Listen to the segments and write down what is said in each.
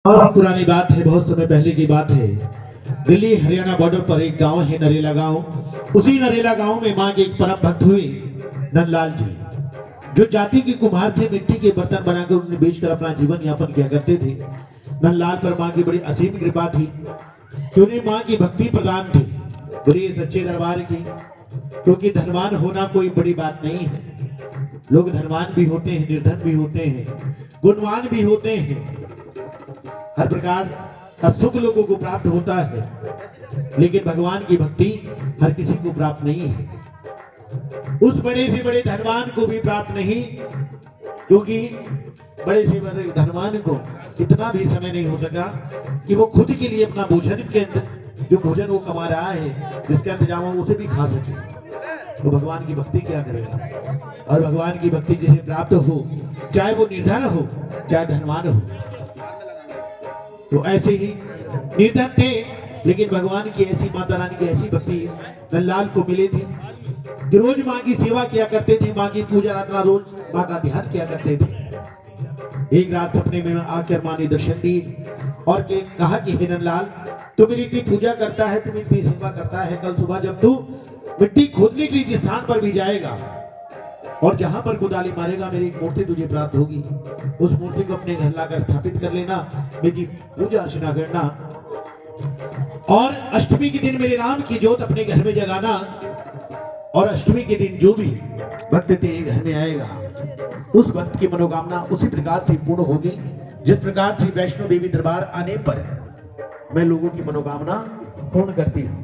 और पुरानी बात है, बहुत समय पहले की बात है। दिल्ली हरियाणा बॉर्डर पर एक गांव है, नरेला गांव। उसी नरेला गांव में मां के एक परम भक्त हुए नंदलाल जी, जो जाति के कुम्हार थे। मिट्टी के बर्तन बनाकर उन्हें बेचकर अपना जीवन यापन किया करते थे। नंदलाल पर मां की बड़ी असीम कृपा थी कि उन्हें मां की भक्ति प्रदान थी, बड़े सच्चे दरबार की। क्योंकि धनवान होना कोई बड़ी बात नहीं है। लोग धनवान भी होते हैं, निर्धन भी होते हैं, गुणवान भी होते हैं। हर प्रकार का सुख लोगों को प्राप्त होता है, लेकिन भगवान की भक्ति हर किसी को प्राप्त नहीं है। उस बड़े से बड़े धनवान को भी प्राप्त नहीं, क्योंकि बड़े से बड़े धनवान को इतना भी समय नहीं हो सका कि वो खुद के लिए अपना भोजन के अंदर जो भोजन वो कमा रहा है, जिसका इंतजाम हो, उसे भी खा सके। तो भगवान की भक्ति क्या करेगा? और भगवान की भक्ति जिसे प्राप्त हो, चाहे वो निर्धन हो चाहे धनवान हो। तो ऐसे ही निर्धन थे, लेकिन भगवान की ऐसी, माता रानी की ऐसी भक्ति नंदलाल को मिली थी कि रोज माँ की सेवा किया करते थे, माँ की पूजा अर्चना, रोज माँ का ध्यान किया करते थे। एक रात सपने में आकर माँ ने दर्शन दी और कहा कि हे नंदलाल, तू मेरी इतनी पूजा करता है, तू इतनी सेवा करता है, कल सुबह जब तू मिट्टी खोदने के लिए जिस स्थान पर भी जाएगा और जहां पर कुदाली मारेगा, मेरी एक मूर्ति तुझे प्राप्त होगी। उस मूर्ति को अपने घर लाकर स्थापित कर लेना, मेरी पूजा अर्चना करना, और अष्टमी के दिन मेरे नाम की ज्योत अपने घर में जगाना। और अष्टमी के दिन जो भी भक्त तेरे घर में आएगा, उस भक्त की मनोकामना उसी प्रकार से पूर्ण होगी जिस प्रकार से वैष्णो देवी दरबार आने पर मैं लोगों की मनोकामना पूर्ण करती हूँ।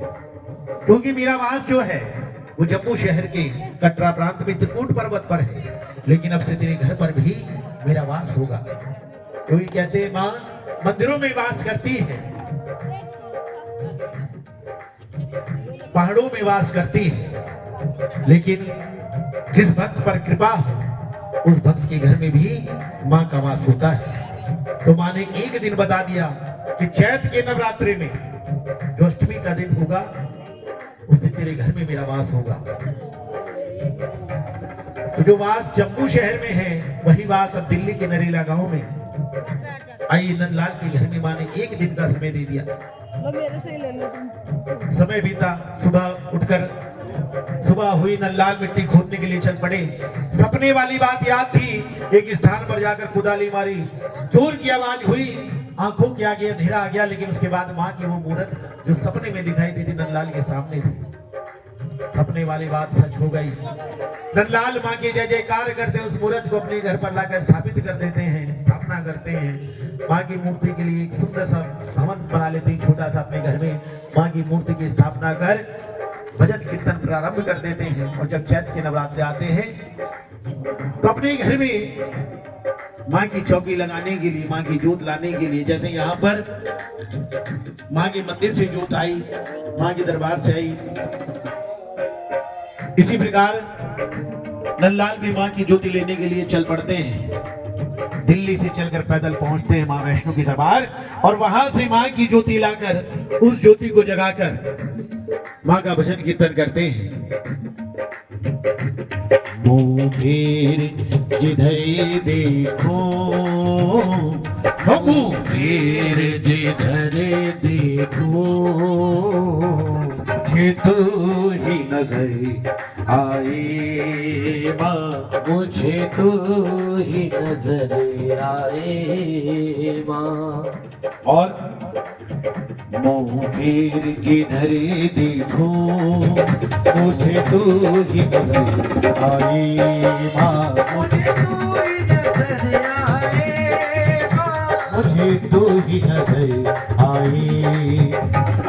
क्योंकि मेरा वास जो है वो जम्मू शहर के कटरा प्रांत में त्रिकूट पर्वत पर है, लेकिन अब से तेरे घर पर भी मेरा वास होगा। क्योंकि कहते हैं मां मंदिरों में वास करती है, पहाड़ों में वास करती है, लेकिन जिस भक्त पर कृपा हो उस भक्त के घर में भी मां का वास होता है। तो मां ने एक दिन बता दिया कि चैत के नवरात्रि में जो अष्टमी का दिन होगा, उस दिन तेरे घर में मेरा वास होगा। तो जो वास जम्मू शहर में है, वही वास अब दिल्ली के नरेला गांव में। आई नंदलाल के घर में मां ने एक दिन का समय दे दिया। समय बीता, सुबह उठकर सुबह हुई, नंदलाल मिट्टी खोदने के लिए चल पड़े। सपने वाली बात याद थी, एक स्थान पर जाकर कुदाली मारी, जोर की आवाज हुई, आंखों के आगे अंधेरा आ गया, लेकिन उसके बाद मां की वो मूर्त जो सपने में दिखाई दी थी, नंदलाल के सामने थी। सपने वाली बात सच हो गई। नंदलाल मां की जय जयकार करते, उस मूर्त को अपने घर पर लाकर स्थापित कर देते हैं, स्थापना करते हैं। मां की मूर्ति के लिए एक सुंदर सा भवन बना लेते हैं, छोटा सा अपने घर में। मां की मूर्ति की स्थापना कर भजन कीर्तन प्रारंभ कर देते हैं। और जब चैत के नवरात्रि आते हैं तो अपने घर में मां की चौकी लगाने के लिए, मां की जोत लाने के लिए, जैसे यहाँ पर मां के मंदिर से जोत आई, मां के दरबार से आई, इसी प्रकार नंदलाल भी मां की ज्योति लेने के लिए चल पड़ते हैं। दिल्ली से चलकर पैदल पहुंचते हैं मां वैष्णो की दरबार, और वहां से मां की ज्योति लाकर उस ज्योति को जगाकर मां का भजन कीर्तन करते हैं। मुंह फेर जिधर देखो, मुंह फेर जिधर देखो, मुझे तो ही नजर आए मां, मुझे तो ही नजर आए मां। और मुंह फेर जिधर देखो, मुझे तो ही नजर आए मां, मुझे तो ही नजर आए मां, मुझे तो ही नजर आए।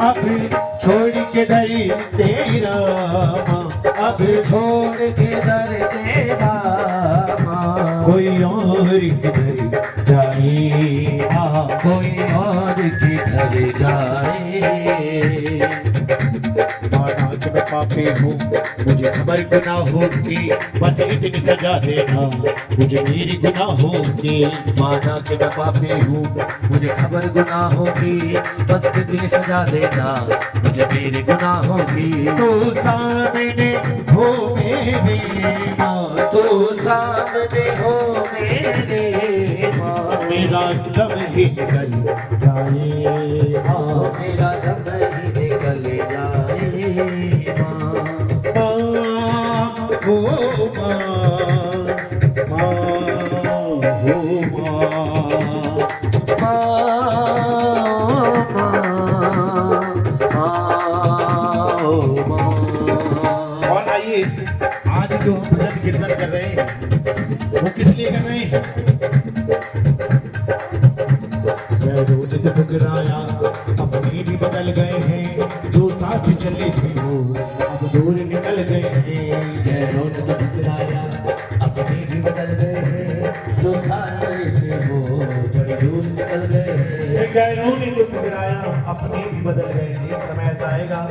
अब छोड़ के दर तेरा मां, अब छोड़ के दर तेरा मां, कोई और किधर जाए मां, कोई और किधर जाए। नाच में पापी हूँ, मुझे खबर गुनाहों की, बस इतनी सजा देना मुझे मेरी गुनाहों की। माना कि मैं पापी हूँ, मुझे खबर गुनाहों की, बस इतनी सजा देना मुझे मेरे गुनाहों की। तू सामने हो मेरे माँ, तू सामने हो मेरे माँ, मेरा दम ही निकल जाए माँ। मेरा दम ही निकल जाए माँ। माँ हो माँ, माँ हो माँ। और आइए, आज जो हम भजन कीर्तन कर रहे हैं वो किस लिए कर रहे हैं? जय रोनित ठुकराया अपने भी बदल गए हैं, जो साथ चले थे वो अब दूर निकल गए हैं। जय रोनित ठुकराया अपने भी बदल गए हैं, जो साथ थे वो बड़ी दूर निकल गए हैं। जय रोनित ठुकराया अपने भी बदल गए हैं। एक समय ऐसा आएगा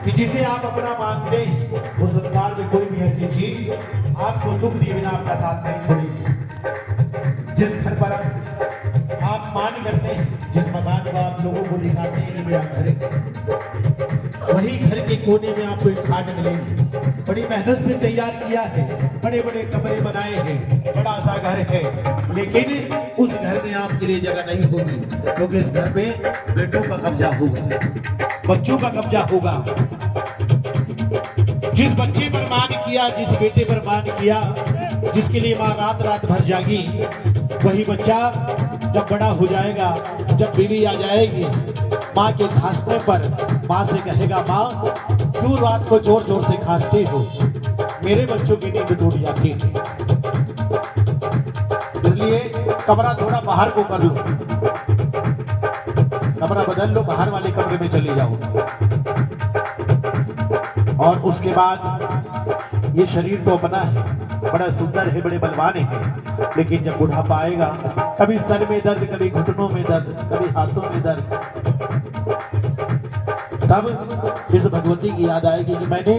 कि जिसे आप अपना मानते हैं वो संसार में कोई भी ऐसी चीज आपको दुख दिए बिना आपका साथ नहीं छोड़ेगी। जिस घर पर आप मान करते हैं, जिस मकान को आप लोगों को दिखाते हैं कि मेरा घर है, वही घर के कोने में आपको एक खाट मिलेगी, बड़ी मेहनत से तैयार किया है, बड़े बड़े कमरे बनाए हैं, बड़ा सा घर है, लेकिन उस घर में आपके लिए जगह नहीं होगी, क्योंकि इस घर पे बेटों का कब्जा होगा, बच्चों का कब्जा होगा। जिस बच्चे पर मान किया, जिस बेटे पर मान किया, जिसके लिए माँ रात रात भर जागी, वही बच्चा जब बड़ा हो जाएगा, जब बीवी आ जाएगी, माँ के खांसने पर माँ से कहेगा, माँ क्यों रात को जोर जोर से खांसती हो, मेरे बच्चों की नींद टूट जाती है, इसलिए कमरा थोड़ा बाहर को कर लो, कमरा बदल लो, बाहर वाले कमरे में चले जाओ। और उसके बाद ये शरीर तो अपना है, बड़ा सुंदर है, बड़े बलवान है, लेकिन जब बुढ़ापा आएगा, कभी सर में दर्द, कभी घुटनों में दर्द, कभी हाथों में दर्द, तब इस भगवती की याद आएगी कि मैंने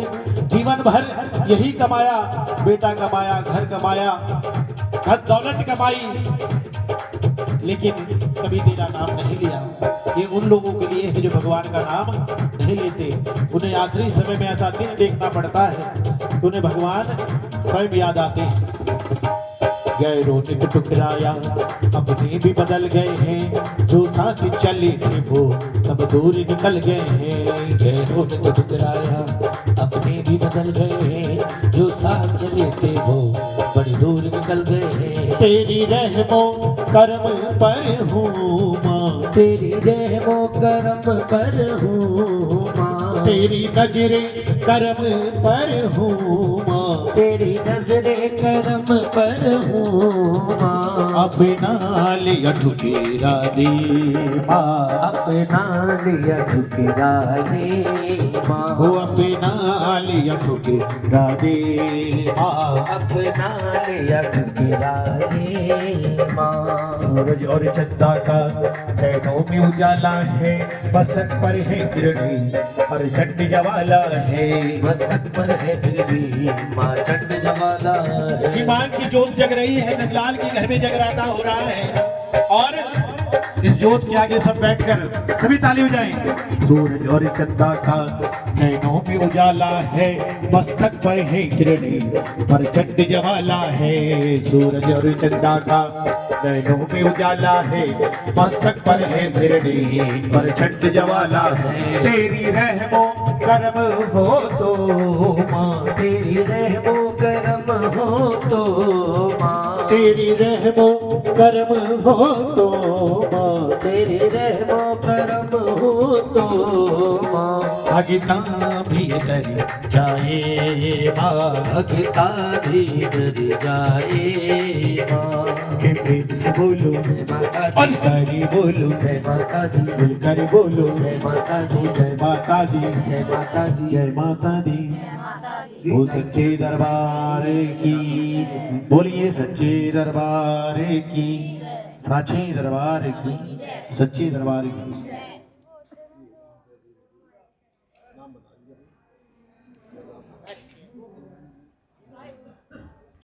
जीवन भर यही कमाया, बेटा कमाया, घर कमाया, धन दौलत कमाई, लेकिन कभी तेरा नाम नहीं लिया। ये उन लोगों के लिए है जो भगवान का नाम नहीं लेते, उन्हें आखिरी समय में ऐसा दिन देखना पड़ता है, उन्हें भगवान स्वयं याद आते हैं। गए रोनित ठुकराया अपने भी बदल गए हैं, जो साथ चले थे वो सब दूर निकल गए हैं। जय रोनित ठुकराया अपने भी बदल गए हैं, जो साथ चले थे वो बड़ी दूर निकल गए हैं। तेरी रहमो करम पर हूँ माँ, तेरी रहमो करम पर हूँ माँ, तेरी नजरे करम पर हूँ माँ, तेरी नजरे करम पर हूँ माँ। अपना लिया ठुकेरा दे माँ, अपना लिया ठुकरा ले माँ, वो अपना लिया ठुकेरा दे माँ। अपना लिया ठुकरा ले माँ। सूरज और चंदा का नैनों में उजाला है, मस्तक पर है किरणी और चंड जवाला है। मस्तक पर है फिर भी माँ चंड जवाला है। कि माँ की जोत जग रही है, नंदलाल के घर में जगराता हो रहा है, और इस जोत के आगे सब बैठकर सभी ताली हो जाएं। सूरज और चंदा का नैनों में उजाला है, मस्तक पर है किरणी और चंड जवाला है। सूरज और चंदा का नैनों में उजाला है, मस्तक पर है किरणी और चंड जवाला है। तेरी रहमो करम हो तो माँ, तेरी रहमो करम हो तो माँ, तेरी रहमो करम हो तो माँ, तेरी रहमो करम हो तो माँ। भगता भी तर जाए माँ, भगता भी डर जाए माँ। के प्रेम से बोलो जय माता और दी, सारी बोलो, जय माता दी, मिलकर बोलो, जय माता दी, जय माता दी, जय माता दी, जय माता दी। बोल सच्चे दरबार की, बोलिए सच्चे दरबार की, साचे दरबार की, सच्चे दरबार की।